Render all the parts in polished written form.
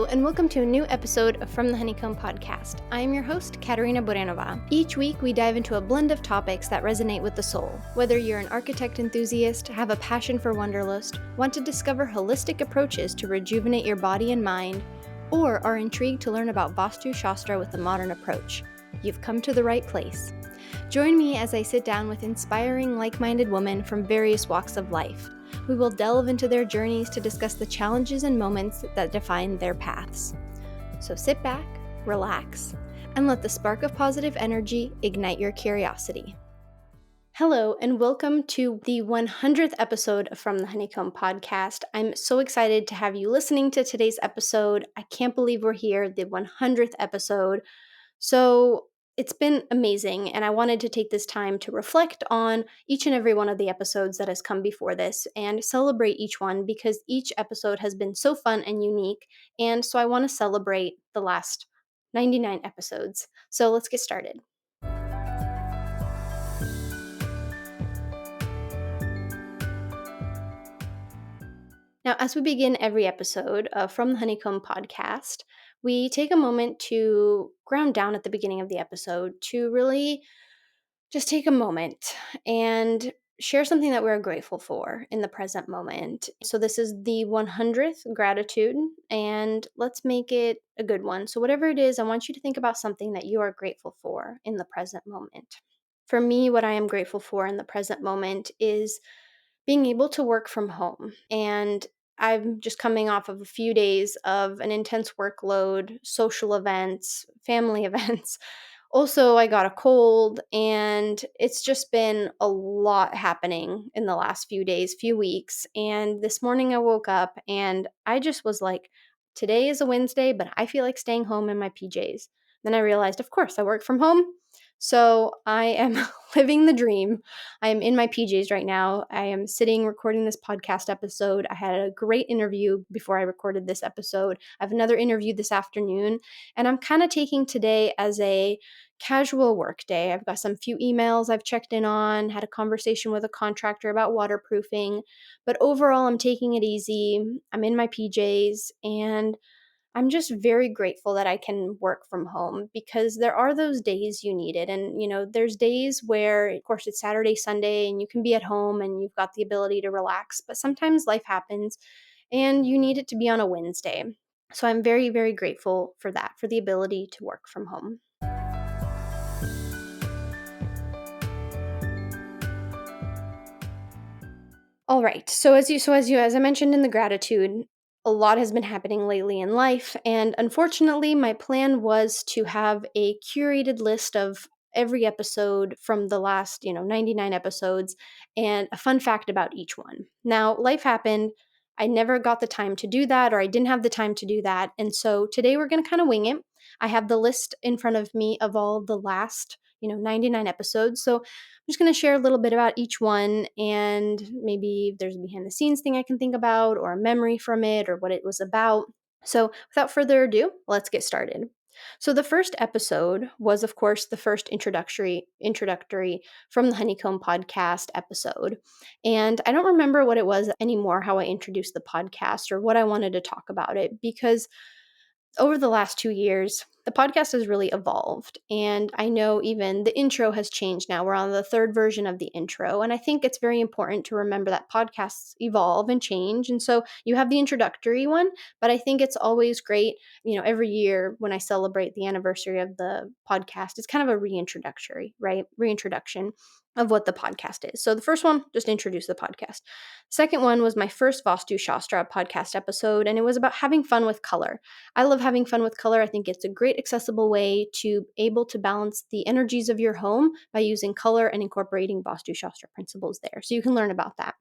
Hello, and welcome to a new episode of From the Honeycomb Podcast. I am your host, Katerina. Each week, we dive into a blend of topics that resonate with the soul. Whether you're an architect enthusiast, have a passion for wanderlust, want to discover holistic approaches to rejuvenate your body and mind, or are intrigued to learn about Vastu Shastra with a modern approach, you've come to the right place. Join me as I sit down with inspiring, like-minded women from various walks of life. We will delve into their journeys to discuss the challenges and moments that define their paths. So sit back, relax, and let the spark of positive energy ignite your curiosity. Hello, and welcome to the 100th episode of From the Honeycomb Podcast. I'm so excited to have you listening to today's episode. I can't believe we're here, the 100th episode. So it's been amazing, and I wanted to take this time to reflect on each and every one of the episodes that has come before this and celebrate each one because each episode has been so fun and unique, and so I want to celebrate the last 99 episodes. So let's get started. Now, as we begin every episode of From the Honeycomb Podcast, we take a moment to ground down at the beginning of the episode to really just take a moment and share something that we're grateful for in the present moment. So this is the 100th gratitude, and let's make it a good one. So whatever it is, I want you to think about something that you are grateful for in the present moment. For me, what I am grateful for in the present moment is being able to work from home. And I'm just coming off of a few days of an intense workload, social events, family events. Also, I got a cold, and it's just been a lot happening in the last few days, few weeks. And this morning I woke up and I just was like, today is a Wednesday, but I feel like staying home in my PJs. Then I realized, of course, I work from home. So I am living the dream. I am in my PJs right now. I am sitting recording this podcast episode. I had a great interview before I recorded this episode. I have another interview this afternoon, and I'm kind of taking today as a casual work day. I've got some few emails I've checked in on, had a conversation with a contractor about waterproofing, but overall I'm taking it easy. I'm in my PJs, and I'm just very grateful that I can work from home because there are those days you need it. And, there's days where, of course, it's Saturday, Sunday, and you can be at home and you've got the ability to relax. But sometimes life happens and you need it to be on a Wednesday. So I'm very, very grateful for that, for the ability to work from home. All right. As I mentioned in the gratitude, a lot has been happening lately in life, and unfortunately, my plan was to have a curated list of every episode from the last, 99 episodes and a fun fact about each one. Now, life happened. I never got the time to do that, or I didn't have the time to do that. And so today we're going to kind of wing it. I have the list in front of me of all the last, 99 episodes. So I'm just going to share a little bit about each one, and maybe if there's a behind the scenes thing I can think about or a memory from it or what it was about. So without further ado, let's get started. So the first episode was, of course, the first introductory From the Honeycomb Podcast episode. And I don't remember what it was anymore, how I introduced the podcast or what I wanted to talk about it, because over the last 2 years, the podcast has really evolved. And I know even the intro has changed now. We're on the third version of the intro. And I think it's very important to remember that podcasts evolve and change. And so you have the introductory one, but I think it's always great, every year when I celebrate the anniversary of the podcast, it's kind of a reintroduction of what the podcast is. So the first one, just introduce the podcast. Second one was my first Vastu Shastra podcast episode, and it was about having fun with color. I love having fun with color. I think it's a great accessible way to able to balance the energies of your home by using color and incorporating Vastu Shastra principles there. So you can learn about that.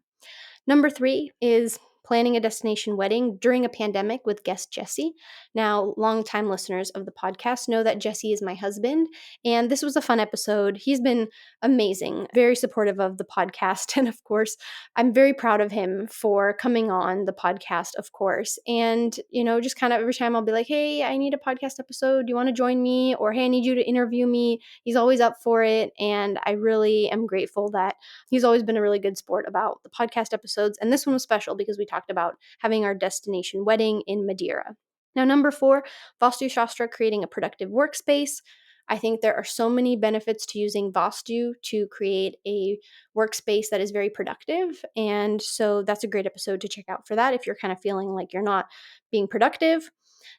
Number 3 is planning a destination wedding during a pandemic with guest Jesse. Now, longtime listeners of the podcast know that Jesse is my husband, and this was a fun episode. He's been amazing, very supportive of the podcast, and of course, I'm very proud of him for coming on the podcast, of course. And, just kind of every time I'll be like, hey, I need a podcast episode. Do you want to join me? Or, hey, I need you to interview me. He's always up for it, and I really am grateful that he's always been a really good sport about the podcast episodes. And this one was special because we talked about having our destination wedding in Madeira. Now, number 4, Vastu Shastra, creating a productive workspace. I think there are so many benefits to using Vastu to create a workspace that is very productive. And so that's a great episode to check out for that if you're kind of feeling like you're not being productive.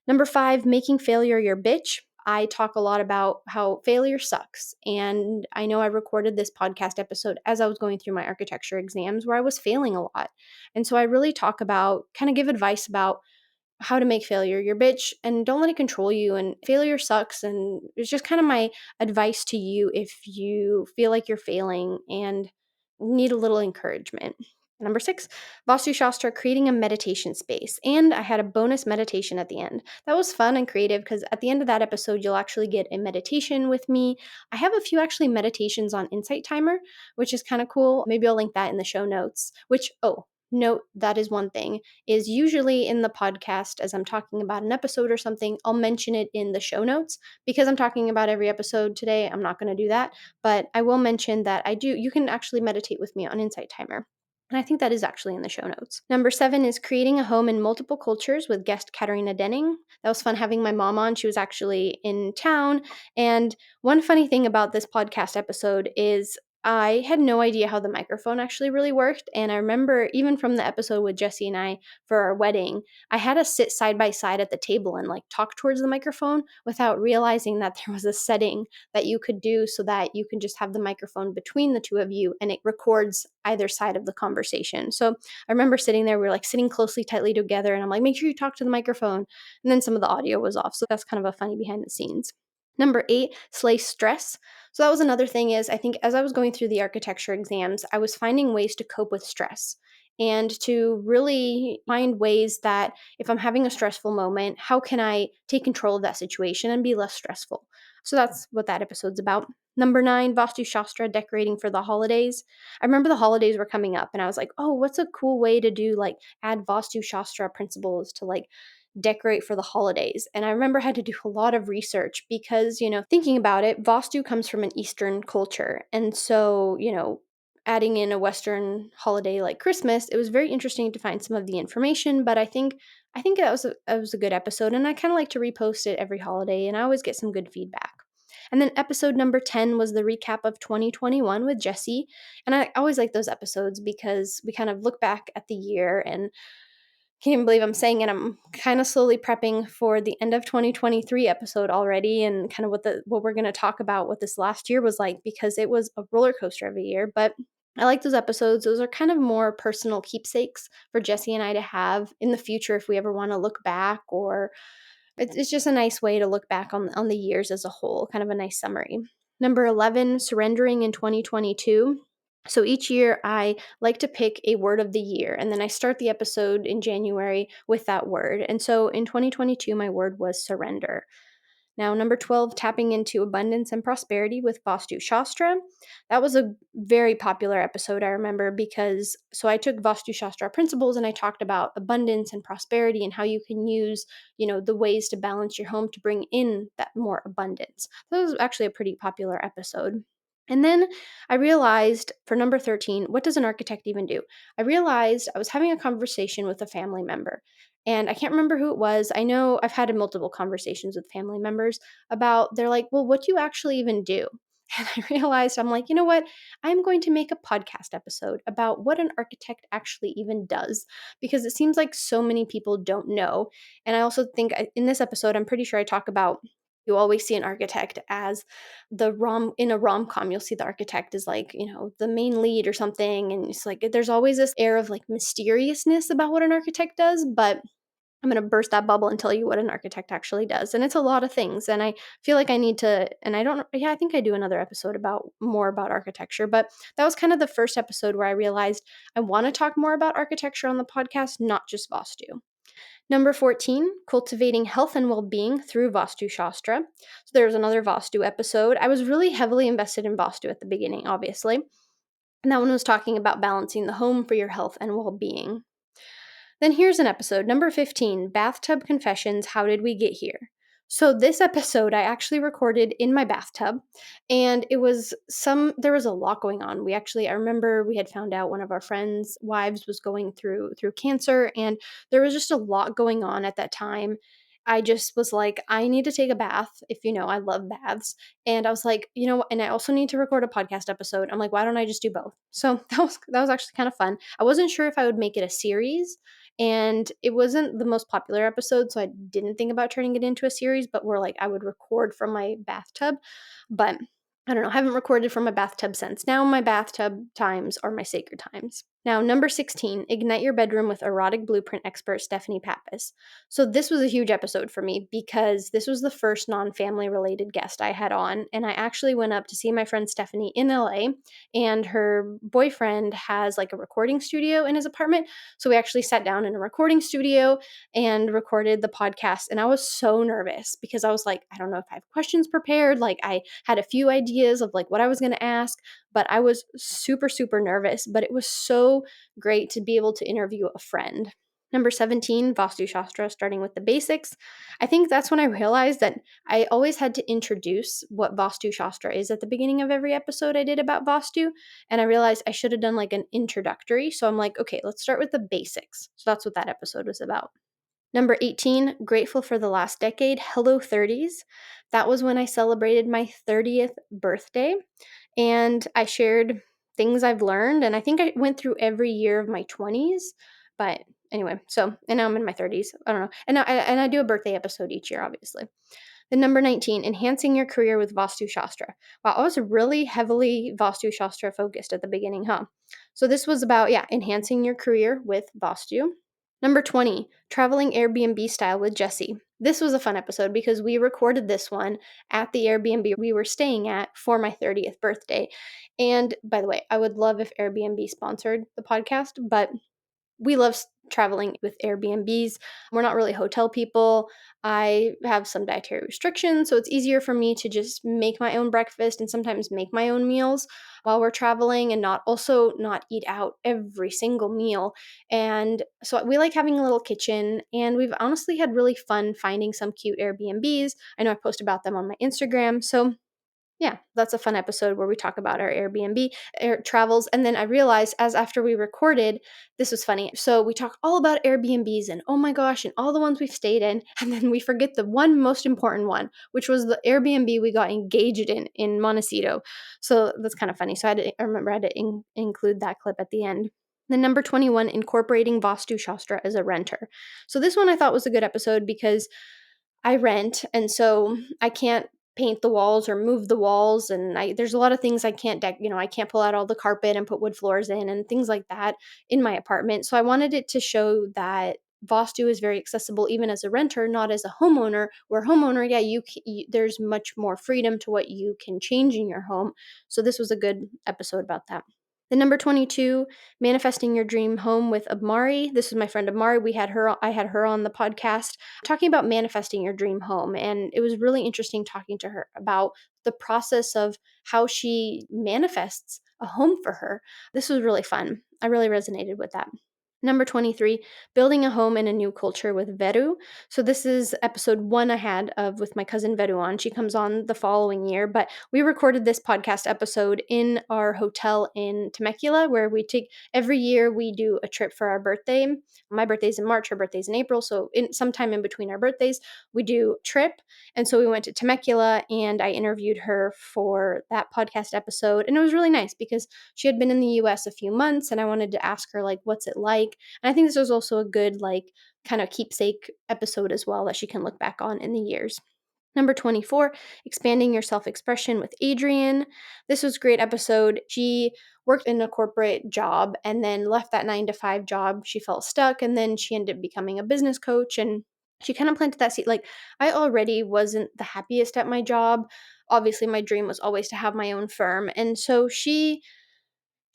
Number 5, making failure your bitch. I talk a lot about how failure sucks. And I know I recorded this podcast episode as I was going through my architecture exams where I was failing a lot. And so I really talk about, kind of give advice about how to make failure your bitch and don't let it control you. And failure sucks. And it's just kind of my advice to you if you feel like you're failing and need a little encouragement. Number 6, Vastu Shastra, creating a meditation space. And I had a bonus meditation at the end. That was fun and creative because at the end of that episode, you'll actually get a meditation with me. I have a few actually meditations on Insight Timer, which is kind of cool. Maybe I'll link that in the show notes, which, oh, note that is one thing, is usually in the podcast as I'm talking about an episode or something, I'll mention it in the show notes. Because I'm talking about every episode today, I'm not going to do that, but I will mention that you can actually meditate with me on Insight Timer. And I think that is actually in the show notes. Number 7 is creating a home in multiple cultures with guest Katerina Denning. That was fun having my mom on. She was actually in town. And one funny thing about this podcast episode is I had no idea how the microphone actually really worked. And I remember even from the episode with Jesse and I for our wedding, I had to sit side by side at the table and like talk towards the microphone without realizing that there was a setting that you could do so that you can just have the microphone between the two of you and it records either side of the conversation. So I remember sitting there, we were like sitting closely, tightly together, and I'm like, make sure you talk to the microphone. And then some of the audio was off. So that's kind of a funny behind the scenes. Number 8, slay stress. So that was another thing is I think as I was going through the architecture exams, I was finding ways to cope with stress and to really find ways that if I'm having a stressful moment, how can I take control of that situation and be less stressful? So that's what that episode's about. Number 9, Vastu Shastra, decorating for the holidays. I remember the holidays were coming up and I was like, oh, what's a cool way to do like add Vastu Shastra principles to like decorate for the holidays. And I remember I had to do a lot of research because, thinking about it, Vastu comes from an Eastern culture. And so, adding in a Western holiday like Christmas, it was very interesting to find some of the information, but I think that was a good episode and I kind of like to repost it every holiday and I always get some good feedback. And then episode number 10 was the recap of 2021 with Jesse. And I always like those episodes because we kind of look back at the year and can't even believe I'm saying it. I'm kind of slowly prepping for the end of 2023 episode already and kind of what we're going to talk about what this last year was like because it was a roller coaster of a year, but I like those episodes. Those are kind of more personal keepsakes for Jesse and I to have in the future if we ever want to look back, or it's just a nice way to look back on the years as a whole, kind of a nice summary. Number 11, surrendering in 2022. So each year I like to pick a word of the year and then I start the episode in January with that word. And so in 2022, my word was surrender. Now, number 12, tapping into abundance and prosperity with Vastu Shastra. That was a very popular episode, I remember, because so I took Vastu Shastra principles and I talked about abundance and prosperity and how you can use, the ways to balance your home to bring in that more abundance. So it was actually a pretty popular episode. And then I realized for number 13, what does an architect even do? I realized I was having a conversation with a family member. And I can't remember who it was. I know I've had multiple conversations with family members about, they're like, well, what do you actually even do? And I realized, I'm like, you know what? I'm going to make a podcast episode about what an architect actually even does because it seems like so many people don't know. And I also think in this episode, I'm pretty sure I talk about you always see an architect as in a rom-com, you'll see the architect is like, the main lead or something. And it's like, there's always this air of like mysteriousness about what an architect does, but I'm going to burst that bubble and tell you what an architect actually does. And it's a lot of things. And I feel like I need to, and I don't, yeah, I think I do another episode about more about architecture, but that was kind of the first episode where I realized I want to talk more about architecture on the podcast, not just Vastu. Number 14, cultivating health and well-being through Vastu Shastra. So there's another Vastu episode. I was really heavily invested in Vastu at the beginning, obviously. And that one was talking about balancing the home for your health and well-being. Then here's an episode, number 15, Bathtub Confessions, How Did We Get Here? So this episode I actually recorded in my bathtub and there was a lot going on. I remember we had found out one of our friends' wives was going through cancer and there was just a lot going on at that time. I just was like, I need to take a bath. If you know, I love baths. And I was like, and I also need to record a podcast episode. I'm like, why don't I just do both? So that was actually kind of fun. I wasn't sure if I would make it a series, and it wasn't the most popular episode, so I didn't think about turning it into a series, but we're like, I would record from my bathtub. But I don't know, I haven't recorded from my bathtub since. Now my bathtub times are my sacred times. Now, number 16, ignite your bedroom with erotic blueprint expert Stephanie Pappas. So this was a huge episode for me because this was the first non-family related guest I had on, and I actually went up to see my friend Stephanie in LA, and her boyfriend has like a recording studio in his apartment. So we actually sat down in a recording studio and recorded the podcast, and I was so nervous because I was like, I don't know if I have questions prepared. Like I had a few ideas of like what I was going to ask, but I was super super nervous, but it was so great to be able to interview a friend. Number 17, Vastu Shastra, starting with the basics. I think that's when I realized that I always had to introduce what Vastu Shastra is at the beginning of every episode I did about Vastu. And I realized I should have done like an introductory. So I'm like, okay, let's start with the basics. So that's what that episode was about. Number 18, grateful for the last decade. Hello 30s. That was when I celebrated my 30th birthday. And I shared things I've learned. And I think I went through every year of my 20s. But anyway, and now I'm in my 30s. I don't know. And I do a birthday episode each year, obviously. Then number 19, enhancing your career with Vastu Shastra. Wow, I was really heavily Vastu Shastra focused at the beginning, huh? So this was about, enhancing your career with Vastu. Number 20, traveling Airbnb style with Jesse. This was a fun episode because we recorded this one at the Airbnb we were staying at for my 30th birthday. And by the way, I would love if Airbnb sponsored the podcast, but we love traveling with Airbnbs. We're not really hotel people. I have some dietary restrictions, so it's easier for me to just make my own breakfast and sometimes make my own meals while we're traveling and not eat out every single meal. And so we like having a little kitchen, and we've honestly had really fun finding some cute Airbnbs. I know I post about them on my Instagram. So yeah, that's a fun episode where we talk about our Airbnb air travels. And then I realized as after we recorded, this was funny. So we talk all about Airbnbs and oh my gosh, and all the ones we've stayed in. And then we forget the one most important one, which was the Airbnb we got engaged in Montecito. So that's kind of funny. So I remember I had to include that clip at the end. Then number 21, incorporating Vastu Shastra as a renter. So this one I thought was a good episode because I rent, and so I can't paint the walls or move the walls, and there's a lot of things I can't I can't pull out all the carpet and put wood floors in and things like that in my apartment. So I wanted it to show that Vastu is very accessible even as a renter, not as a homeowner. Where homeowner, yeah, there's much more freedom to what you can change in your home. So this was a good episode about that. The number 22, manifesting your dream home with Amari. This is my friend Amari. I had her on the podcast talking about manifesting your dream home. And it was really interesting talking to her about the process of how she manifests a home for her. This was really fun. I really resonated with that. Number 23, building a home in a new culture with Veru. So this is episode 1 I had of with my cousin Veru on. She comes on the following year, but we recorded this podcast episode in our hotel in Temecula, where every year we do a trip for our birthday. My birthday's in March, her birthday's in April, so sometime in between our birthdays, we do a trip. And so we went to Temecula, and I interviewed her for that podcast episode, and it was really nice because she had been in the US a few months, and I wanted to ask her like, what's it like? And I think this was also a good like kind of keepsake episode as well that she can look back on in the years. Number 24, expanding your self-expression with Adrienne. This was a great episode. She worked in a corporate job and then left that 9 to 5 job. She felt stuck, and then she ended up becoming a business coach, and she kind of planted that seed. Like, I already wasn't the happiest at my job. Obviously, my dream was always to have my own firm. And so she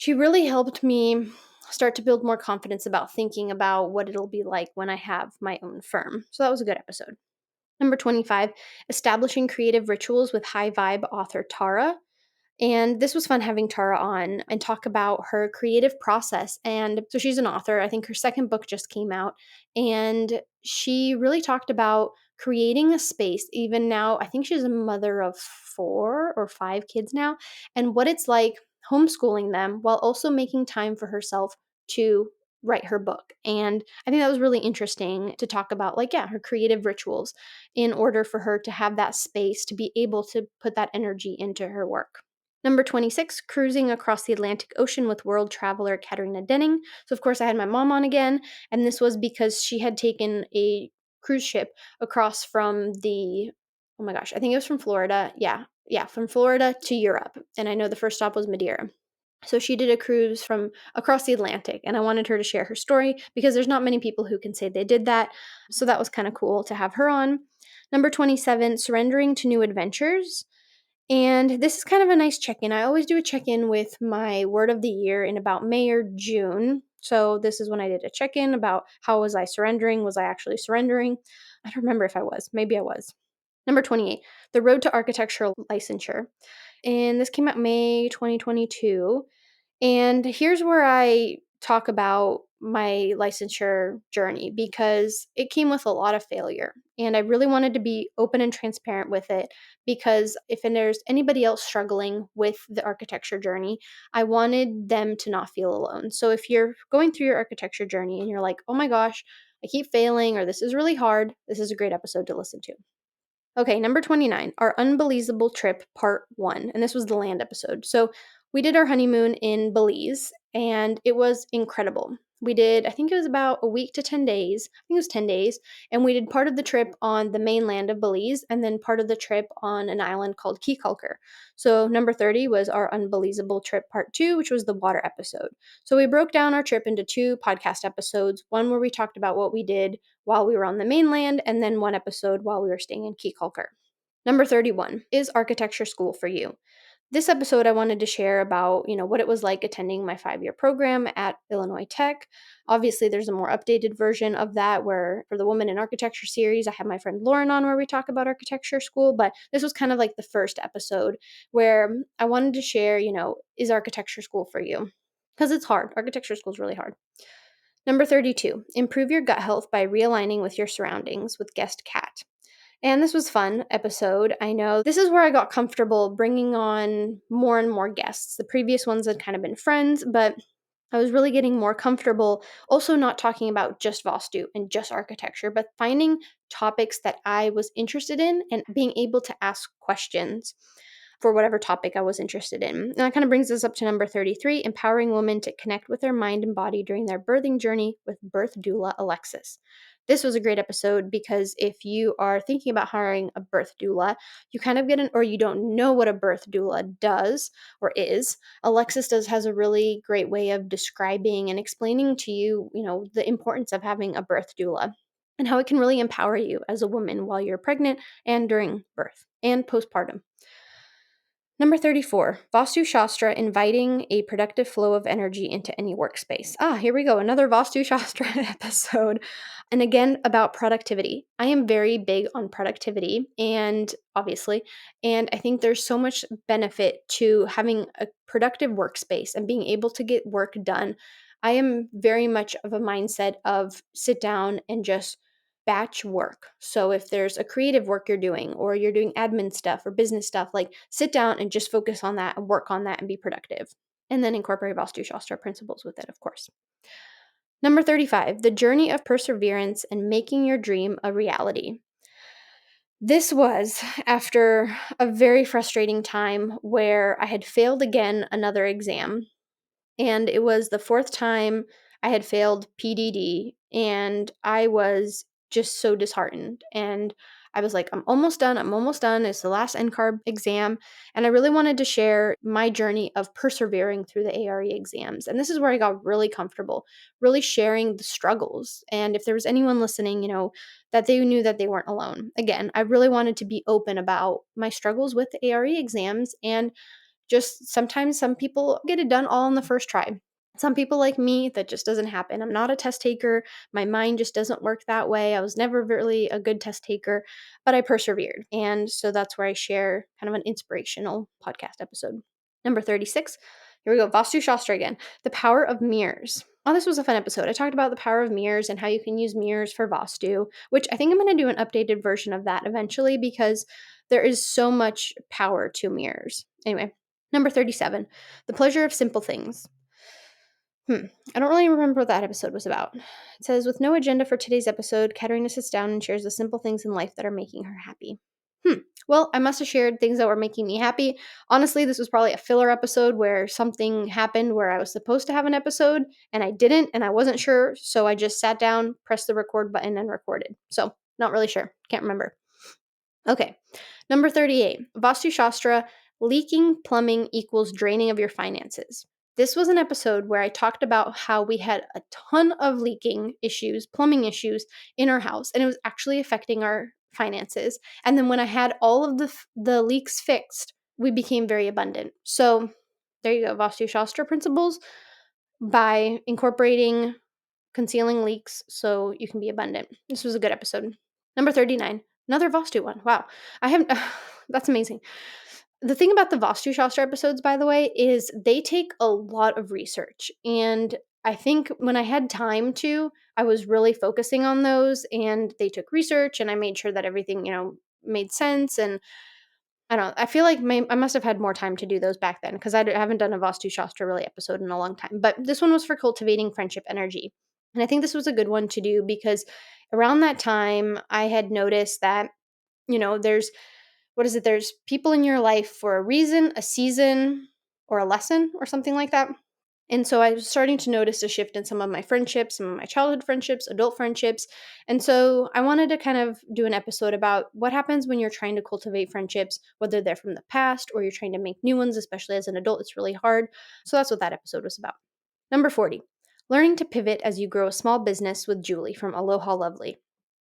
really helped me start to build more confidence about thinking about what it'll be like when I have my own firm. So that was a good episode. Number 25, establishing creative rituals with high vibe author Tara. And this was fun having Tara on and talk about her creative process. And so she's an author. I think her second book just came out. And she really talked about creating a space, even now. I think she's a mother of 4 or 5 kids now, and what it's like homeschooling them while also making time for herself to write her book. And I think that was really interesting to talk about, like, yeah, her creative rituals in order for her to have that space to be able to put that energy into her work. Number 26, cruising across the Atlantic Ocean with world traveler Katerina. So, of course, I had my mom on again, and this was because she had taken a cruise ship across from oh my gosh, I think it was from Florida. Yeah, from Florida to Europe. And I know the first stop was Madeira. So she did a cruise from across the Atlantic, and I wanted her to share her story because there's not many people who can say they did that. So that was kind of cool to have her on. Number 27, surrendering to new adventures. And this is kind of a nice check in. I always do a check in with my word of the year in about May or June. So this is when I did a check in about how was I surrendering? Was I actually surrendering? I don't remember if I was. Maybe I was. Number 28, the road to architectural licensure. And this came out May 2022. And here's where I talk about my licensure journey because it came with a lot of failure. And I really wanted to be open and transparent with it because if there's anybody else struggling with the architecture journey, I wanted them to not feel alone. So if you're going through your architecture journey and you're like, oh my gosh, I keep failing, or this is really hard, this is a great episode to listen to. Okay, number 29, our unbelievable trip, part one. And this was the land episode. So we did our honeymoon in Belize, and it was incredible. We did, I think it was about a week to 10 days. I think it was 10 days. And we did part of the trip on the mainland of Belize and then part of the trip on an island called Keykulker. So number 30 was our unbelievable trip, part two, which was the water episode. So we broke down our trip into two podcast episodes, one where we talked about what we did while we were on the mainland, and then one episode while we were staying in Keykulker. Number 31, is architecture school for you? This episode I wanted to share about, what it was like attending my 5-year program at Illinois Tech. Obviously, there's a more updated version of that where for the Woman in Architecture series, I have my friend Lauren on where we talk about architecture school, but this was kind of like the first episode where I wanted to share, is architecture school for you? Because it's hard. Architecture school is really hard. Number 32, improve your gut health by realigning with your surroundings with guest Kat. And this was fun episode. I know this is where I got comfortable bringing on more and more guests. The previous ones had kind of been friends, but I was really getting more comfortable also not talking about just Vastu and just architecture, but finding topics that I was interested in and being able to ask questions for whatever topic I was interested in. And that kind of brings us up to number 33, empowering women to connect with their mind and body during their birthing journey with birth doula Alexis. This was a great episode because if you are thinking about hiring a birth doula, you kind of or you don't know what a birth doula does or is. Alexis has a really great way of describing and explaining to you, the importance of having a birth doula and how it can really empower you as a woman while you're pregnant and during birth and postpartum. Number 34, Vastu Shastra, inviting a productive flow of energy into any workspace. Here we go, another Vastu Shastra episode. And again, about productivity. I am very big on productivity, and obviously, and I think there's so much benefit to having a productive workspace and being able to get work done. I am very much of a mindset of sit down and just batch work. So if there's a creative work you're doing or you're doing admin stuff or business stuff, like sit down and just focus on that and work on that and be productive. And then incorporate Vastu Shastra principles with it, of course. Number 35, the journey of perseverance and making your dream a reality. This was after a very frustrating time where I had failed again another exam. And it was the fourth time I had failed PDD, and I was just so disheartened. And I was like, I'm almost done. I'm almost done. It's the last NCARB exam. And I really wanted to share my journey of persevering through the ARE exams. And this is where I got really comfortable, really sharing the struggles. And if there was anyone listening, that they knew that they weren't alone. Again, I really wanted to be open about my struggles with the ARE exams, and just sometimes some people get it done all in the first try. Some people like me, that just doesn't happen. I'm not a test taker. My mind just doesn't work that way. I was never really a good test taker, but I persevered. And so that's where I share kind of an inspirational podcast episode. Number 36. Here we go. Vastu Shastra again. The power of mirrors. Oh, this was a fun episode. I talked about the power of mirrors and how you can use mirrors for Vastu, which I think I'm going to do an updated version of that eventually because there is so much power to mirrors. Anyway, number 37, the pleasure of simple things. I don't really remember what that episode was about. It says, with no agenda for today's episode, Katerina sits down and shares the simple things in life that are making her happy. Well, I must have shared things that were making me happy. Honestly, this was probably a filler episode where something happened where I was supposed to have an episode and I didn't and I wasn't sure. So I just sat down, pressed the record button, and recorded. So, not really sure. Can't remember. Okay. Number 38, Vastu Shastra, leaking plumbing equals draining of your finances. This was an episode where I talked about how we had a ton of leaking issues, plumbing issues in our house, and it was actually affecting our finances. And then when I had all of the leaks fixed, we became very abundant. So there you go, Vastu Shastra principles by incorporating concealing leaks so you can be abundant. This was a good episode. Number 39, another Vastu one. Wow. I haven't, that's amazing. The thing about the Vastu Shastra episodes, by the way, is they take a lot of research. And I think when I had time to, I was really focusing on those and they took research and I made sure that everything, made sense. And I don't know, I feel like I must have had more time to do those back then because I haven't done a Vastu Shastra really episode in a long time. But this one was for cultivating friendship energy. And I think this was a good one to do because around that time, I had noticed that, there's, what is it? There's people in your life for a reason, a season, or a lesson, or something like that. And so I was starting to notice a shift in some of my friendships, some of my childhood friendships, adult friendships. And so I wanted to kind of do an episode about what happens when you're trying to cultivate friendships, whether they're from the past or you're trying to make new ones, especially as an adult. It's really hard. So that's what that episode was about. Number 40, learning to pivot as you grow a small business with Julie from Aloha Lovely.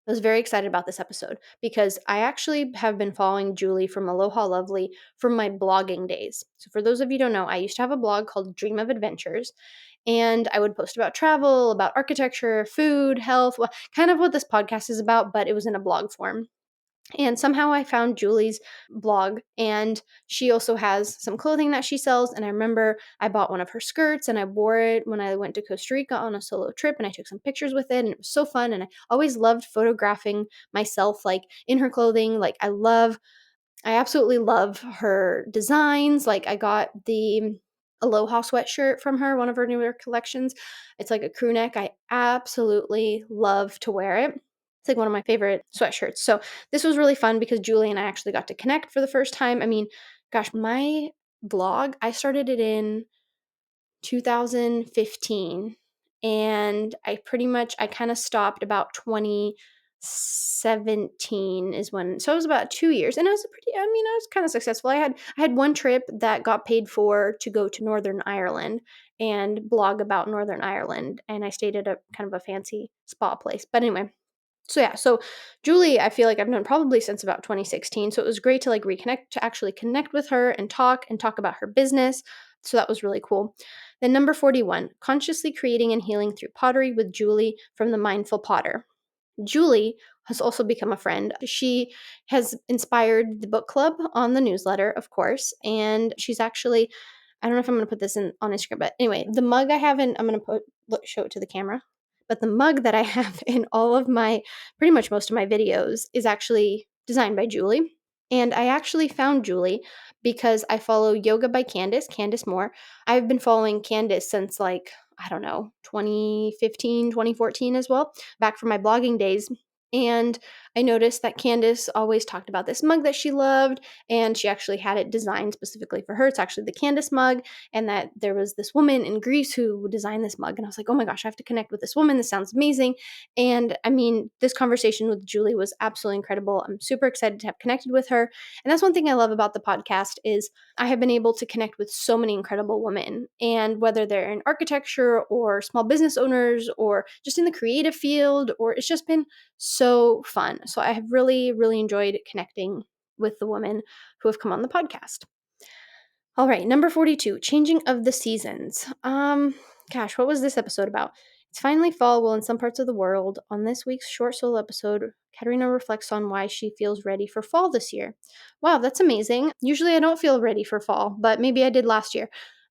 I was very excited about this episode because I actually have been following Julie from Aloha Lovely from my blogging days. So, for those of you who don't know, I used to have a blog called Dream of Adventures, and I would post about travel, about architecture, food, health, kind of what this podcast is about, but it was in a blog form. And somehow I found Julie's blog, and she also has some clothing that she sells. And I remember I bought one of her skirts and I wore it when I went to Costa Rica on a solo trip, and I took some pictures with it, and it was so fun. And I always loved photographing myself, like in her clothing. Like, I absolutely love her designs. Like, I got the Aloha sweatshirt from her, one of her newer collections. It's like a crew neck. I absolutely love to wear it. It's like one of my favorite sweatshirts. So this was really fun because Julie and I actually got to connect for the first time. I mean, gosh, my blog, I started it in 2015, and I kind of stopped about 2017 is when, so it was about 2 years, and it was I was kind of successful. I had one trip that got paid for to go to Northern Ireland and blog about Northern Ireland, and I stayed at a kind of a fancy spa place. But anyway, so yeah, so Julie, I feel like I've known probably since about 2016. So it was great to like reconnect, to actually connect with her and talk about her business. So that was really cool. Then number 41, consciously creating and healing through pottery with Julie from the Mindful Potter. Julie has also become a friend. She has inspired the book club on the newsletter, of course, and she's actually, I don't know if I'm going to put this in on Instagram, but anyway, the mug I have in, I'm going to show it to the camera. But the mug that I have in all of my, pretty much most of my videos is actually designed by Julie. And I actually found Julie because I follow Yoga by Candice Moore. I've been following Candice since like, I don't know, 2015, 2014 as well, back from my blogging days. And I noticed that Candice always talked about this mug that she loved, and she actually had it designed specifically for her. It's actually the Candice mug, and that there was this woman in Greece who designed this mug. And I was like, oh my gosh, I have to connect with this woman. This sounds amazing. And I mean, this conversation with Julie was absolutely incredible. I'm super excited to have connected with her. And that's one thing I love about the podcast is I have been able to connect with so many incredible women, and whether they're in architecture or small business owners or just in the creative field, or it's just been so fun. So I have really, really enjoyed connecting with the women who have come on the podcast. All right, number 42, changing of the seasons. Gosh, what was this episode about? It's finally fall. Well, in some parts of the world. On this week's short solo episode, Katerina reflects on why she feels ready for fall this year. Wow, that's amazing. Usually I don't feel ready for fall, but maybe I did last year.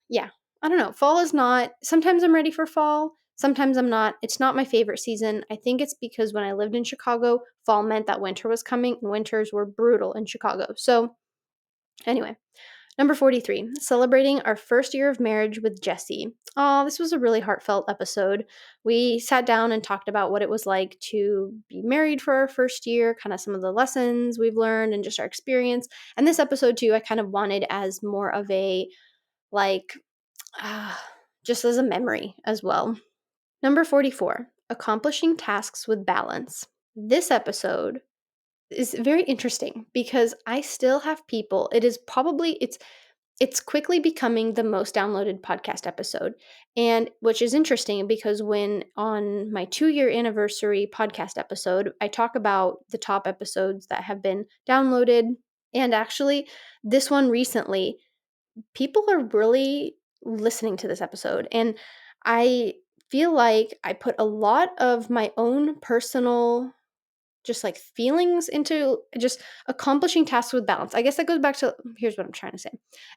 Yeah, I don't know. Fall is not, sometimes I'm ready for fall, sometimes I'm not. It's not my favorite season. I think it's because when I lived in Chicago, fall meant that winter was coming, and winters were brutal in Chicago. So, anyway. Number 43, celebrating our first year of marriage with Jesse. Oh, this was a really heartfelt episode. We sat down and talked about what it was like to be married for our first year, kind of some of the lessons we've learned and just our experience. And this episode, too, I kind of wanted as more of a, like, ah, just as a memory as well. Number 44, accomplishing tasks with balance. This episode is very interesting because I still have people. It's quickly becoming the most downloaded podcast episode. And which is interesting because when on my 2-year anniversary podcast episode, I talk about the top episodes that have been downloaded. And actually, this one recently, people are really listening to this episode. And I feel like I put a lot of my own personal just like feelings into just accomplishing tasks with balance. I guess that goes back to here's what I'm trying to say.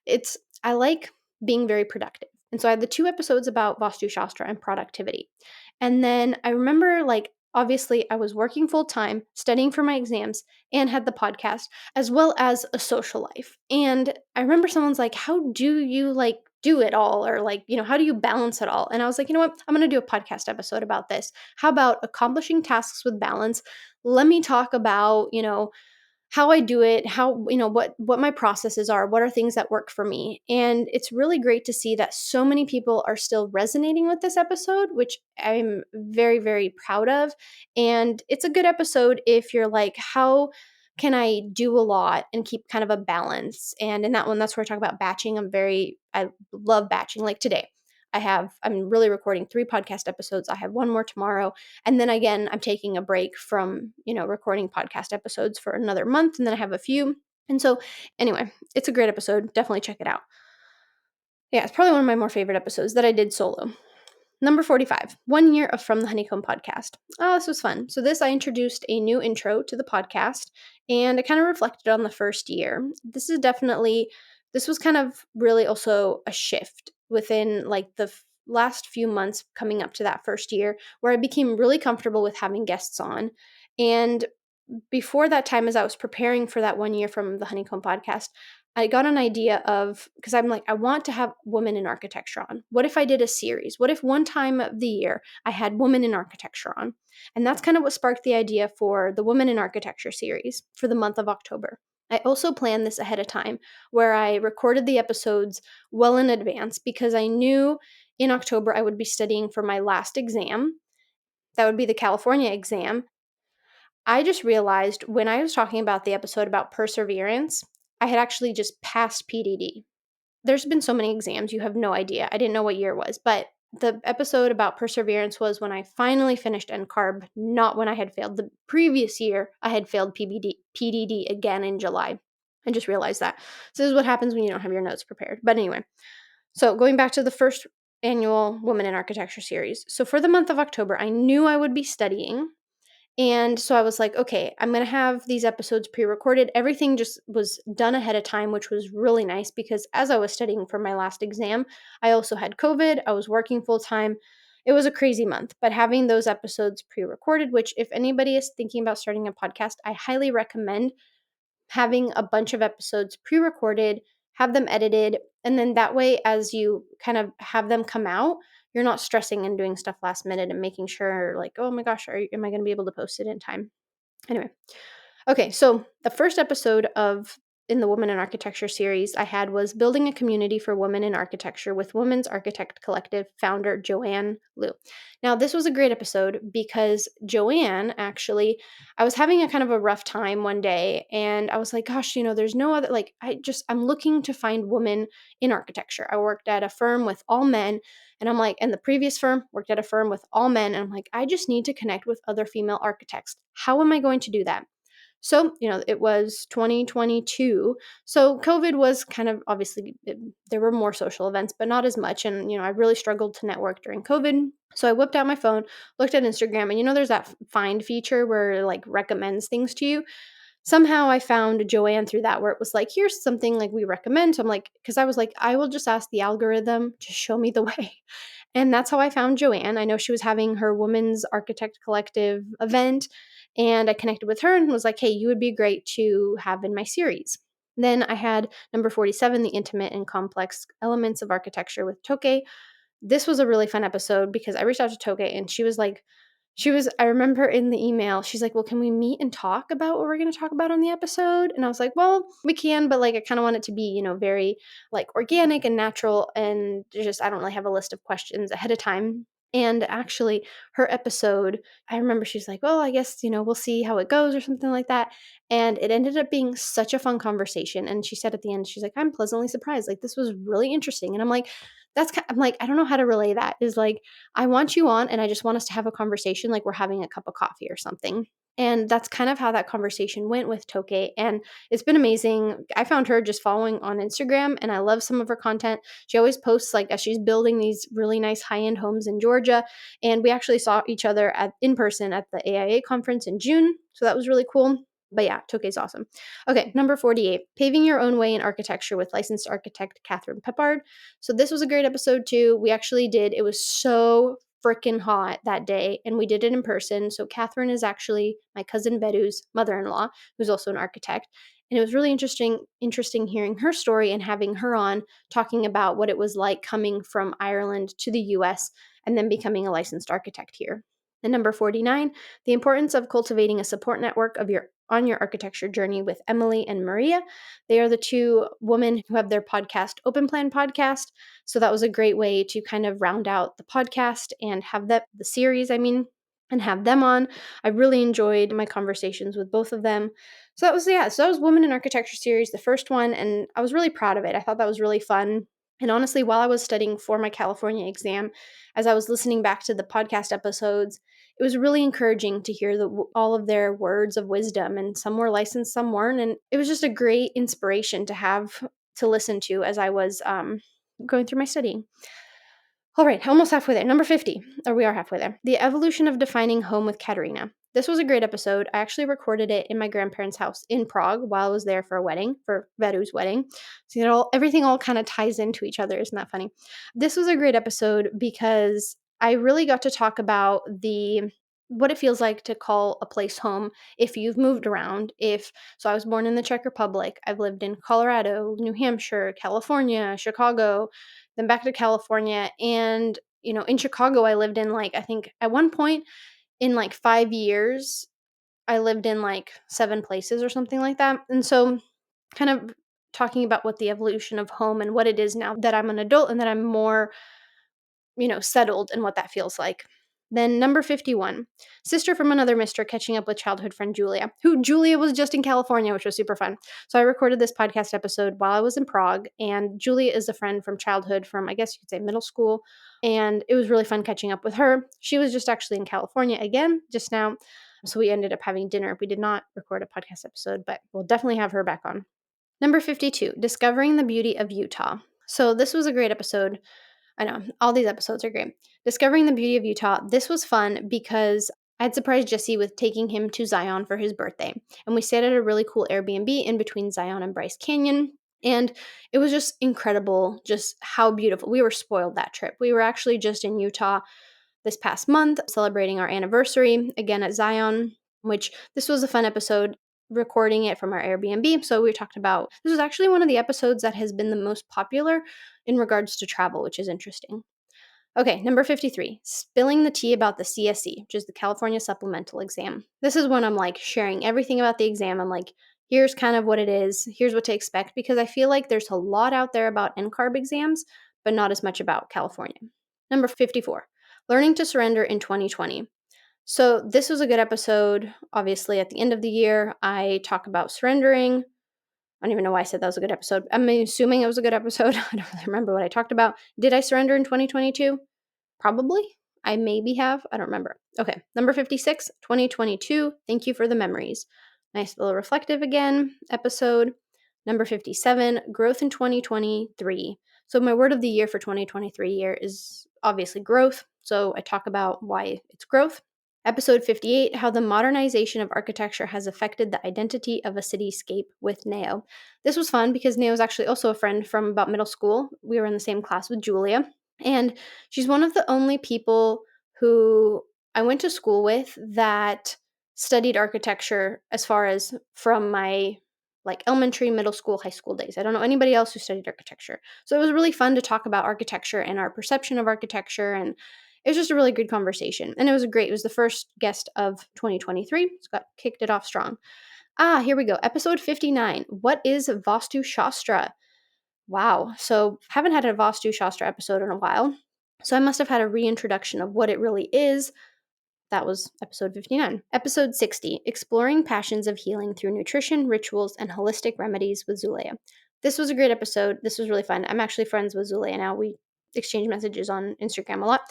It's I like being very productive. And so I had the 2 episodes about Vastu Shastra and productivity. And then I remember like obviously I was working full time, studying for my exams, and had the podcast as well as a social life. And I remember someone's like, "How do you like do it all?" Or like, how do you balance it all? And I was like, "You know what? I'm going to do a podcast episode about this. How about accomplishing tasks with balance? Let me talk about, how I do it, how, what my processes are, what are things that work for me." And it's really great to see that so many people are still resonating with this episode, which I'm very, very proud of. And it's a good episode if you're like, how can I do a lot and keep kind of a balance? And in that one, that's where I talk about batching. I love batching. Like today, I'm really recording 3 podcast episodes. I have one more tomorrow. And then again, I'm taking a break from, recording podcast episodes for another month. And then I have a few. And so anyway, it's a great episode. Definitely check it out. Yeah, it's probably one of my more favorite episodes that I did solo. Number 45, 1 year of From the Honeycomb Podcast. Oh, this was fun. So I introduced a new intro to the podcast and I kind of reflected on the first year. This was kind of really also a shift within like the last few months coming up to that first year where I became really comfortable with having guests on. And before that time, as I was preparing for that 1 year from the Honeycomb Podcast, I got an idea of because I'm like, I want to have women in architecture on. What if I did a series? What if one time of the year I had women in architecture on? And that's kind of what sparked the idea for the Women in Architecture series for the month of October. I also planned this ahead of time where I recorded the episodes well in advance because I knew in October I would be studying for my last exam. That would be the California exam. I just realized when I was talking about the episode about perseverance, I had actually just passed PDD. There's been so many exams, you have no idea. I didn't know what year it was, but the episode about perseverance was when I finally finished NCARB, not when I had failed. The previous year, I had failed PDD again in July. I just realized that. So this is what happens when you don't have your notes prepared. But anyway, so going back to the first annual Women in Architecture series. So for the month of October, I knew I would be studying. And so I was like, okay, I'm going to have these episodes pre recorded. Everything just was done ahead of time, which was really nice because as I was studying for my last exam, I also had COVID. I was working full time. It was a crazy month, but having those episodes pre recorded, which if anybody is thinking about starting a podcast, I highly recommend having a bunch of episodes pre recorded, have them edited, and then that way, as you kind of have them come out, you're not stressing and doing stuff last minute and making sure, like, oh my gosh, am I going to be able to post it in time? Anyway, okay, so the first episode of in the Women in Architecture series I had was building a community for women in architecture with Women's Architect Collective founder Joanne Liu. Now, this was a great episode because Joanne actually, I was having a kind of a rough time one day and I was like, gosh, there's no other, like, I'm looking to find women in architecture. I worked at a firm with all men and I'm like, and the previous firm worked at a firm with all men. And I'm like, I just need to connect with other female architects. How am I going to do that? So, it was 2022. So, COVID was kind of obviously, there were more social events, but not as much. And, I really struggled to network during COVID. So, I whipped out my phone, looked at Instagram, and there's that find feature where it like recommends things to you. Somehow I found Joanne through that where it was like, here's something like we recommend. So I'm like, because I was like, I will just ask the algorithm to show me the way. And that's how I found Joanne. I know she was having her Women's Architect Collective event, and I connected with her and was like, hey, you would be great to have in my series. Then I had number 47, the intimate and complex elements of architecture with Toke. This was a really fun episode because I reached out to Toke and I remember in the email, she's like, well, can we meet and talk about what we're going to talk about on the episode? And I was like, well, we can, but like, I kind of want it to be, very like organic and natural. And I don't really have a list of questions ahead of time. And actually, her episode, I remember she's like, well, I guess, we'll see how it goes or something like that. And it ended up being such a fun conversation. And she said at the end, she's like, I'm pleasantly surprised. Like, this was really interesting. And I'm like, I'm like, I don't know how to relay that. Is like, I want you on and I just want us to have a conversation like we're having a cup of coffee or something. And that's kind of how that conversation went with Toke. And it's been amazing. I found her just following on Instagram and I love some of her content. She always posts like as she's building these really nice high-end homes in Georgia. And we actually saw each other in person at the AIA conference in June. So that was really cool. But yeah, Toke's awesome. Okay, number 48, paving your own way in architecture with licensed architect Catherine Peppard. So this was a great episode too. It was so freaking hot that day and we did it in person. So Catherine is actually my cousin Bedu's mother-in-law, who's also an architect. And it was really interesting hearing her story and having her on talking about what it was like coming from Ireland to the US and then becoming a licensed architect here. And number 49, the importance of cultivating a support network on your architecture journey with Emily and Maria. They are the two women who have their podcast, Open Plan Podcast. So that was a great way to kind of round out the podcast and have the series, and have them on. I really enjoyed my conversations with both of them. So that was Women in Architecture series, the first one, and I was really proud of it. I thought that was really fun. And honestly, while I was studying for my California exam, as I was listening back to the podcast episodes, it was really encouraging to hear all of their words of wisdom, and some were licensed, some weren't, and it was just a great inspiration to have to listen to as I was going through my studying. All right, almost halfway there. Number 50, or we are halfway there. The Evolution of Defining Home with Katerina. This was a great episode. I actually recorded it in my grandparents' house in Prague while I was there for a wedding, for Veru's wedding. So everything all kind of ties into each other. Isn't that funny? This was a great episode because I really got to talk about what it feels like to call a place home if you've moved around. So I was born in the Czech Republic. I've lived in Colorado, New Hampshire, California, Chicago, then back to California. And, in Chicago, I lived in I think at one point in 5 years, I lived in 7 places or something like that. And so, kind of talking about what the evolution of home and what it is now that I'm an adult and that I'm more settled and what that feels like. Then number 51, sister from another mister catching up with childhood friend Julia was just in California, which was super fun. So I recorded this podcast episode while I was in Prague, and Julia is a friend from childhood from, I guess you could say, middle school. And it was really fun catching up with her. She was just actually in California again just now. So we ended up having dinner. We did not record a podcast episode, but we'll definitely have her back on. Number 52, discovering the beauty of Utah. So this was a great episode. I know, all these episodes are great. Discovering the beauty of Utah. This was fun because I had surprised Jesse with taking him to Zion for his birthday. And we stayed at a really cool Airbnb in between Zion and Bryce Canyon. And it was just incredible, just how beautiful. We were spoiled that trip. We were actually just in Utah this past month, celebrating our anniversary again at Zion, which this was a fun episode recording it from our Airbnb. So we talked about this was actually one of the episodes that has been the most popular in regards to travel, which is interesting. Okay, number 53, spilling the tea about the CSE, which is the California Supplemental Exam. This is when I'm sharing everything about the exam. I'm here's kind of what it is, here's what to expect, because I feel like there's a lot out there about NCARB exams, but not as much about California. Number 54, learning to surrender in 2020. So this was a good episode. Obviously, at the end of the year, I talk about surrendering. I don't even know why I said that was a good episode. I'm assuming it was a good episode. I don't really remember what I talked about. Did I surrender in 2022? Probably. I maybe have. I don't remember. Okay. Number 56, 2022. Thank you for the memories. Nice little reflective again episode. Number 57, growth in 2023. So my word of the year for 2023 year is obviously growth. So I talk about why it's growth. Episode 58, how the modernization of architecture has affected the identity of a cityscape with Neo. This was fun because Neo is actually also a friend from about middle school. We were in the same class with Julia. And she's one of the only people who I went to school with that studied architecture as far as from my like elementary, middle school, high school days. I don't know anybody else who studied architecture. So it was really fun to talk about architecture and our perception of architecture. And it was just a really good conversation. And it was great. It was the first guest of 2023. So got kicked it off strong. Here we go. Episode 59. What is Vastu Shastra? Wow. So haven't had a Vastu Shastra episode in a while. So I must have had a reintroduction of what it really is. That was episode 59. Episode 60, Exploring Passions of Healing Through Nutrition, Rituals, and Holistic Remedies with Zulea. This was a great episode. This was really fun. I'm actually friends with Zulea now. We exchange messages on Instagram a lot.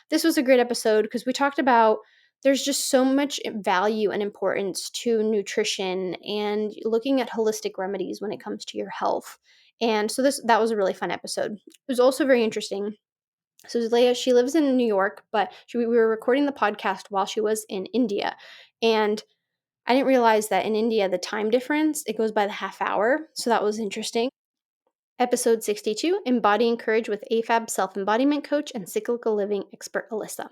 This was a great episode because we talked about there's just so much value and importance to nutrition and looking at holistic remedies when it comes to your health. And so that was a really fun episode. It was also very interesting. So Leia, she lives in New York, but we were recording the podcast while she was in India. And I didn't realize that in India, the time difference, it goes by the half hour. So that was interesting. Episode 62, Embodying Courage with AFAB Self-Embodiment Coach and Cyclical Living Expert Alyssa.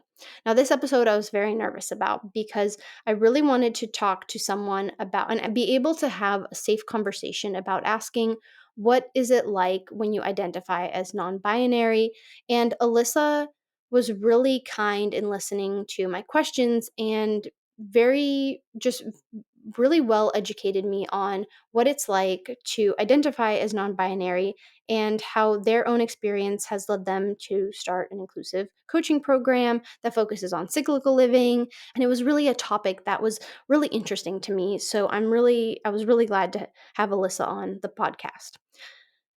Now, this episode I was very nervous about because I really wanted to talk to someone about and be able to have a safe conversation about asking, what is it like when you identify as non-binary? And Alyssa was really kind in listening to my questions and very just really well educated me on what it's like to identify as non binary and how their own experience has led them to start an inclusive coaching program that focuses on cyclical living. And it was really a topic that was really interesting to me. So I was really glad to have Alyssa on the podcast.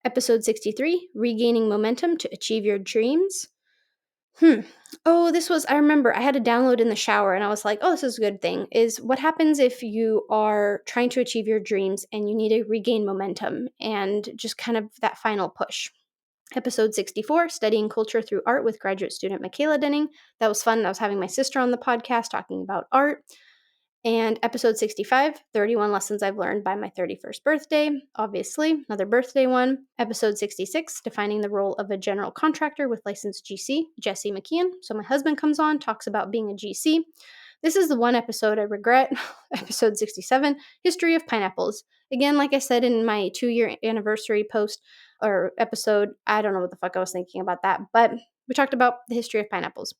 Episode 63, Regaining Momentum to Achieve Your Dreams. Oh, I remember I had a download in the shower and I was like, oh, this is a good thing. Is what happens if you are trying to achieve your dreams and you need to regain momentum and just kind of that final push. Episode 64, Studying Culture Through Art with graduate student Michaela Denning. That was fun. I was having my sister on the podcast talking about art. And episode 65, 31 Lessons I've Learned by My 31st Birthday. Obviously, another birthday one. Episode 66, Defining the Role of a General Contractor with Licensed GC, Jesse McKeon. So my husband comes on, talks about being a GC. This is the one episode I regret. Episode 67, History of Pineapples. Again, like I said in my 2-year anniversary post or episode, I don't know what the fuck I was thinking about that, but we talked about the history of pineapples.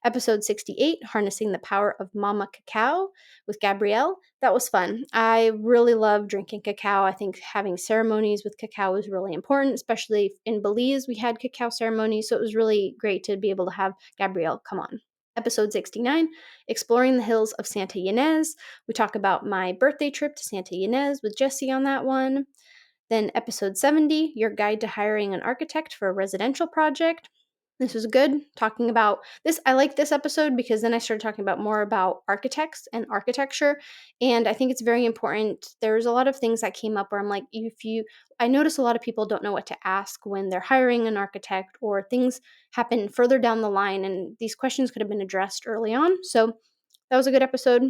Episode 68, Harnessing the Power of Mama Cacao with Gabrielle. That was fun. I really love drinking cacao. I think having ceremonies with cacao is really important, especially in Belize. We had cacao ceremonies, so it was really great to be able to have Gabrielle come on. Episode 69, Exploring the Hills of Santa Ynez. We talk about my birthday trip to Santa Ynez with Jesse on that one. Then episode 70, Your Guide to Hiring an Architect for a Residential Project. This was good talking about this. I like this episode because then I started talking about more about architects and architecture. And I think it's very important. There's a lot of things that came up where I'm like, I notice a lot of people don't know what to ask when they're hiring an architect or things happen further down the line. And these questions could have been addressed early on. So that was a good episode.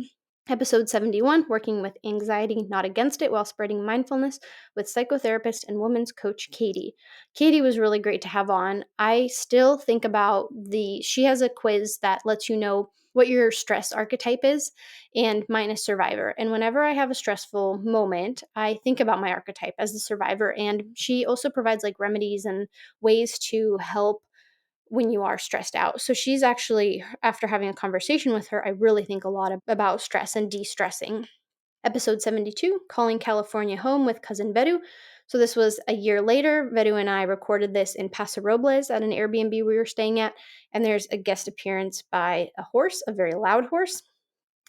Episode 71, Working with Anxiety, Not Against It, while spreading mindfulness with psychotherapist and women's coach Katie. Katie was really great to have on. I still think about she has a quiz that lets you know what your stress archetype is, and mine is survivor. And whenever I have a stressful moment, I think about my archetype as the survivor. And she also provides like remedies and ways to help when you are stressed out. So she's actually, after having a conversation with her, I really think a lot about stress and de-stressing. Episode 72, Calling California Home with Cousin Veru. So this was a year later. Veru and I recorded this in Paso Robles at an Airbnb we were staying at. And there's a guest appearance by a horse, a very loud horse.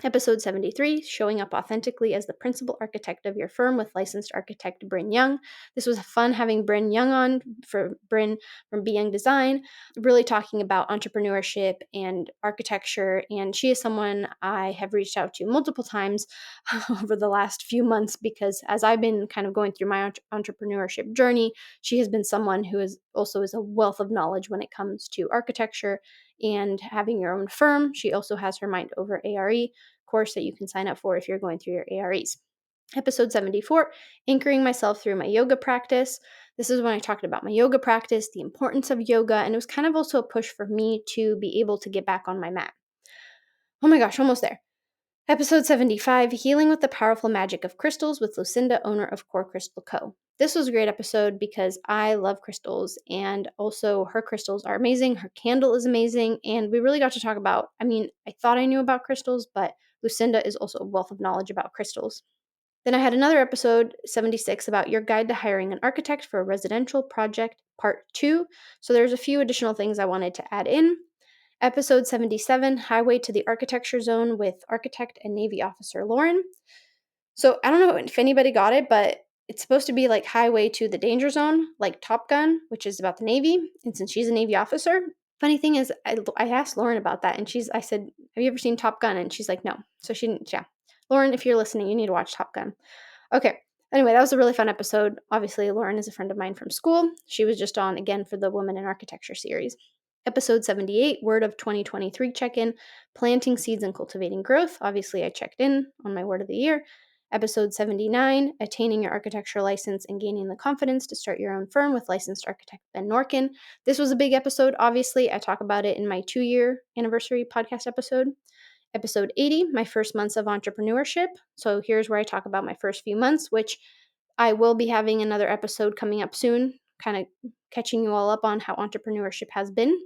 Episode 73, Showing Up Authentically as the Principal Architect of Your Firm with licensed architect Bryn Young. This was fun having Bryn Young on, for Bryn from Be Young Design, really talking about entrepreneurship and architecture. And she is someone I have reached out to multiple times over the last few months because as I've been kind of going through my entrepreneurship journey, she has been someone who is a wealth of knowledge when it comes to architecture and having your own firm. She also has her Mind Over ARE course that you can sign up for if you're going through your AREs. Episode 74, Anchoring Myself Through My Yoga Practice. This is when I talked about my yoga practice, the importance of yoga, and it was kind of also a push for me to be able to get back on my mat. Oh my gosh, almost there. Episode 75, Healing with the Powerful Magic of Crystals with Lucinda, owner of Core Crystal Co. This was a great episode because I love crystals, and also her crystals are amazing. Her candle is amazing, and we really got to talk about, I thought I knew about crystals, but Lucinda is also a wealth of knowledge about crystals. Then I had another episode, 76, about your guide to hiring an architect for a residential project, part 2. So there's a few additional things I wanted to add in. Episode 77, Highway to the Architecture Zone with architect and Navy officer Lauren. So I don't know if anybody got it, but it's supposed to be like Highway to the Danger Zone, like Top Gun, which is about the Navy. And since she's a Navy officer, funny thing is, I asked Lauren about that, and I said, have you ever seen Top Gun? And she's like, no. So she didn't, yeah. Lauren, if you're listening, you need to watch Top Gun. Okay. Anyway, that was a really fun episode. Obviously, Lauren is a friend of mine from school. She was just on again for the Women in Architecture series. Episode 78, Word of 2023 check-in, planting seeds and cultivating growth. Obviously, I checked in on my word of the year. Episode 79, attaining your architecture license and gaining the confidence to start your own firm with licensed architect Ben Norkin. This was a big episode, obviously. I talk about it in my 2-year anniversary podcast episode. Episode 80, my first months of entrepreneurship. So here's where I talk about my first few months, which I will be having another episode coming up soon, kind of catching you all up on how entrepreneurship has been.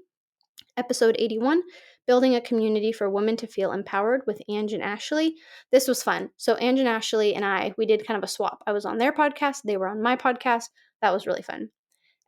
Episode 81, Building a Community for Women to Feel Empowered with Ange and Ashley. This was fun. So Ange and Ashley and we did kind of a swap. I was on their podcast, they were on my podcast. That was really fun.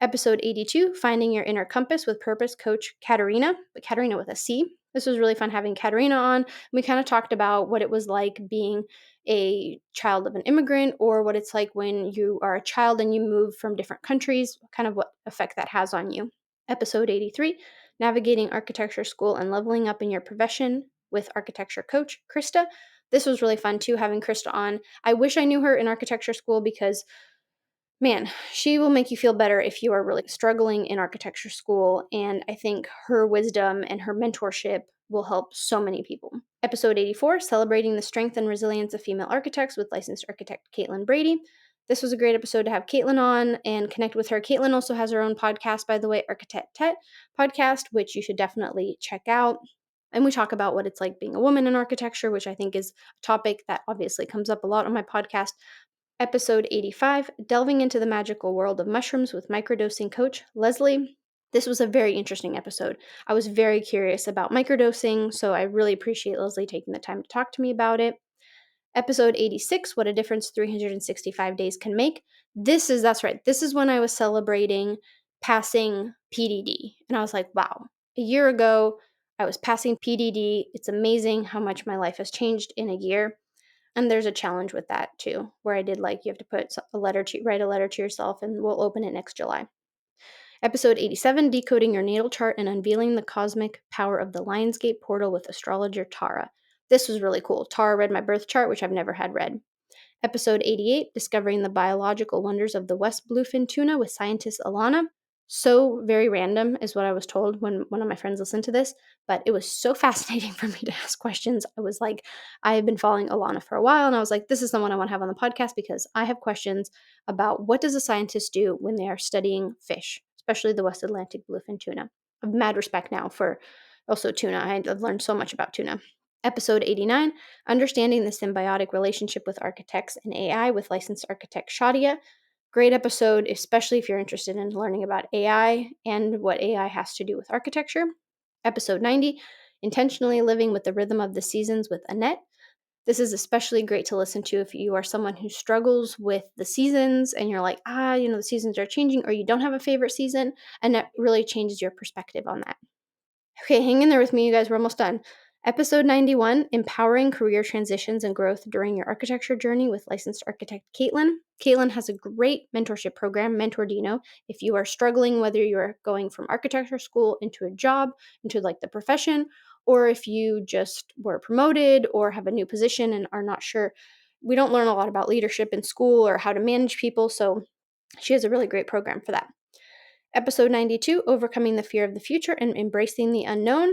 Episode 82, Finding Your Inner Compass with Purpose Coach Katerina, but Katerina with a C. This was really fun having Katerina on. We kind of talked about what it was like being a child of an immigrant, or what it's like when you are a child and you move from different countries, kind of what effect that has on you. Episode 83, Navigating Architecture School and Leveling Up in Your Profession with architecture coach Krista. This was really fun too, having Krista on. I wish I knew her in architecture school because, man, she will make you feel better if you are really struggling in architecture school. And I think her wisdom and her mentorship will help so many people. Episode 84, Celebrating the Strength and Resilience of Female Architects with licensed architect Caitlin Brady. This was a great episode to have Caitlin on and connect with her. Caitlin also has her own podcast, by the way, Architect podcast, which you should definitely check out. And we talk about what it's like being a woman in architecture, which I think is a topic that obviously comes up a lot on my podcast. Episode 85, Delving into the Magical World of Mushrooms with microdosing coach Leslie. This was a very interesting episode. I was very curious about microdosing, so I really appreciate Leslie taking the time to talk to me about it. Episode 86, What a Difference 365 Days Can Make. That's right. This is when I was celebrating passing PDD. And I was like, wow, a year ago, I was passing PDD. It's amazing how much my life has changed in a year. And there's a challenge with that too, where I did you have to write a letter to yourself, and we'll open it next July. Episode 87, Decoding Your Natal Chart and Unveiling the Cosmic Power of the Lionsgate Portal with astrologer Tara. This was really cool. Tara read my birth chart, which I've never had read. Episode 88, Discovering the Biological Wonders of the West Bluefin Tuna with scientist Alana. So very random is what I was told when one of my friends listened to this, but it was so fascinating for me to ask questions. I was like, I have been following Alana for a while, and I was like, this is someone I want to have on the podcast because I have questions about what does a scientist do when they are studying fish, especially the West Atlantic bluefin tuna. I have mad respect now for also tuna. I've learned so much about tuna. Episode 89, Understanding the Symbiotic Relationship with Architects and AI with licensed architect Shadia. Great episode, especially if you're interested in learning about AI and what AI has to do with architecture. Episode 90, Intentionally Living with the Rhythm of the Seasons with Annette. This is especially great to listen to if you are someone who struggles with the seasons and you're like, the seasons are changing, or you don't have a favorite season. Annette really changes your perspective on that. Okay, hang in there with me, you guys. We're almost done. Episode 91, Empowering Career Transitions and Growth During Your Architecture Journey with licensed architect Caitlin. Caitlin has a great mentorship program, Mentor Dino. If you are struggling, whether you're going from architecture school into a job, into the profession, or if you just were promoted or have a new position and are not sure, we don't learn a lot about leadership in school or how to manage people, so she has a really great program for that. Episode 92, Overcoming the Fear of the Future and Embracing the Unknown.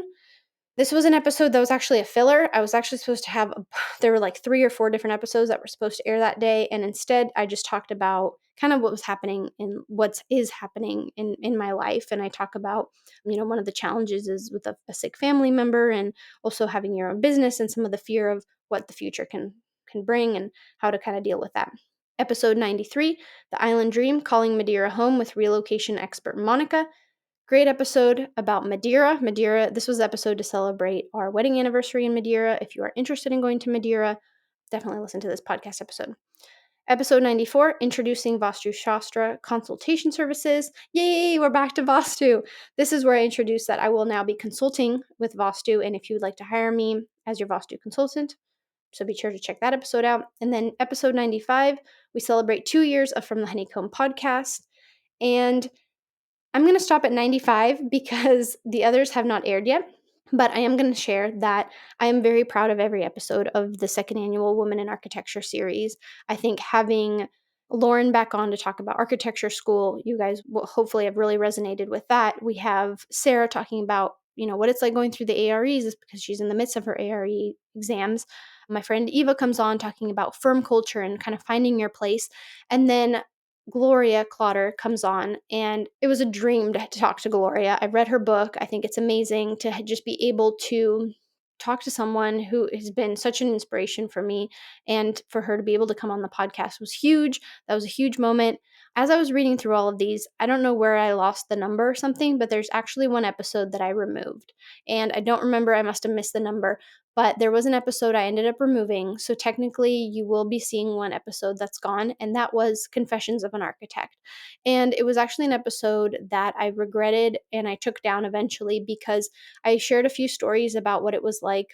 This was an episode that was actually a filler. I was actually supposed to have there were like 3 or 4 different episodes that were supposed to air that day, and instead I just talked about kind of what was happening and what is happening in my life, and I talk about, one of the challenges is with a sick family member, and also having your own business, and some of the fear of what the future can bring, and how to kind of deal with that. Episode 93, The Island Dream, Calling Madeira Home with relocation expert Monica. Great episode about Madeira. Madeira, this was the episode to celebrate our wedding anniversary in Madeira. If you are interested in going to Madeira, definitely listen to this podcast episode. Episode 94, Introducing Vastu Shastra Consultation Services. Yay, we're back to Vastu. This is where I introduce that I will now be consulting with Vastu, and if you would like to hire me as your Vastu consultant, so be sure to check that episode out. And then episode 95, we celebrate 2 years of From the Honeycomb Podcast. And I'm going to stop at 95 because the others have not aired yet. But I am going to share that I am very proud of every episode of the second annual Women in Architecture series. I think having Lauren back on to talk about architecture school, you guys will hopefully have really resonated with that. We have Sarah talking about, what it's like going through the AREs is because she's in the midst of her ARE exams. My friend Eva comes on talking about firm culture and kind of finding your place. And then Gloria Clotter comes on, and it was a dream to talk to Gloria. I read her book. I think it's amazing to just be able to talk to someone who has been such an inspiration for me, and for her to be able to come on the podcast was huge. That was a huge moment. As I was reading through all of these, I don't know where I lost the number or something, but there's actually one episode that I removed, and I don't remember, I must have missed the number, but there was an episode I ended up removing. So technically you will be seeing one episode that's gone, and that was Confessions of an Architect. And it was actually an episode that I regretted and I took down eventually because I shared a few stories about what it was like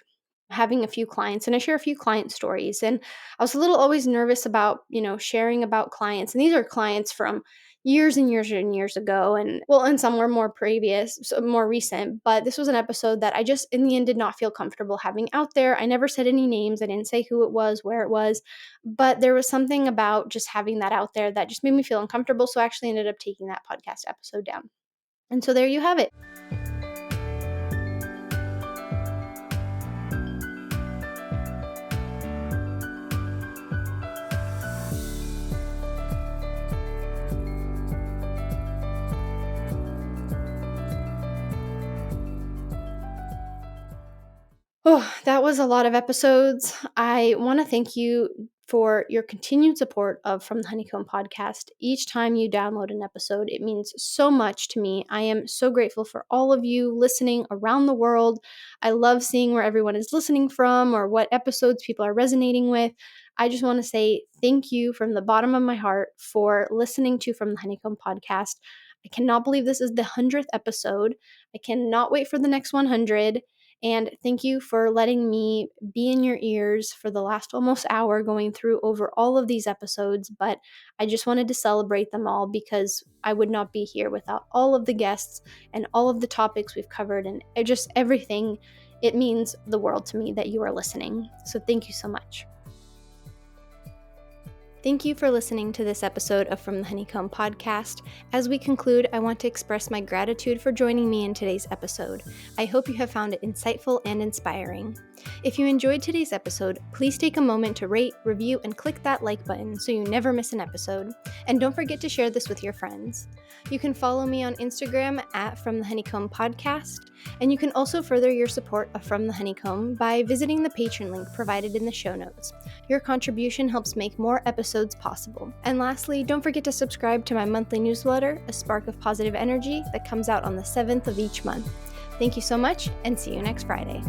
having a few clients, and I share a few client stories, and I was a little always nervous about, sharing about clients, and these are clients from years and years and years ago, and some were more previous, so more recent, but this was an episode that I just in the end did not feel comfortable having out there. I never said any names, I didn't say who it was, where it was, but there was something about just having that out there that just made me feel uncomfortable, so I actually ended up taking that podcast episode down. And so there you have it. Oh, that was a lot of episodes. I want to thank you for your continued support of From the Honeycomb Podcast. Each time you download an episode, it means so much to me. I am so grateful for all of you listening around the world. I love seeing where everyone is listening from or what episodes people are resonating with. I just want to say thank you from the bottom of my heart for listening to From the Honeycomb Podcast. I cannot believe this is the 100th episode. I cannot wait for the next 100. And thank you for letting me be in your ears for the last almost hour going through over all of these episodes. But I just wanted to celebrate them all because I would not be here without all of the guests and all of the topics we've covered and just everything. It means the world to me that you are listening. So thank you so much. Thank you for listening to this episode of From the Honeycomb Podcast. As we conclude, I want to express my gratitude for joining me in today's episode. I hope you have found it insightful and inspiring. If you enjoyed today's episode, please take a moment to rate, review, and click that like button so you never miss an episode. And don't forget to share this with your friends. You can follow me on Instagram at From the Honeycomb Podcast, and you can also further your support of From the Honeycomb by visiting the Patreon link provided in the show notes. Your contribution helps make more episodes possible. And lastly, don't forget to subscribe to my monthly newsletter, A Spark of Positive Energy, that comes out on the 7th of each month. Thank you so much, and see you next Friday.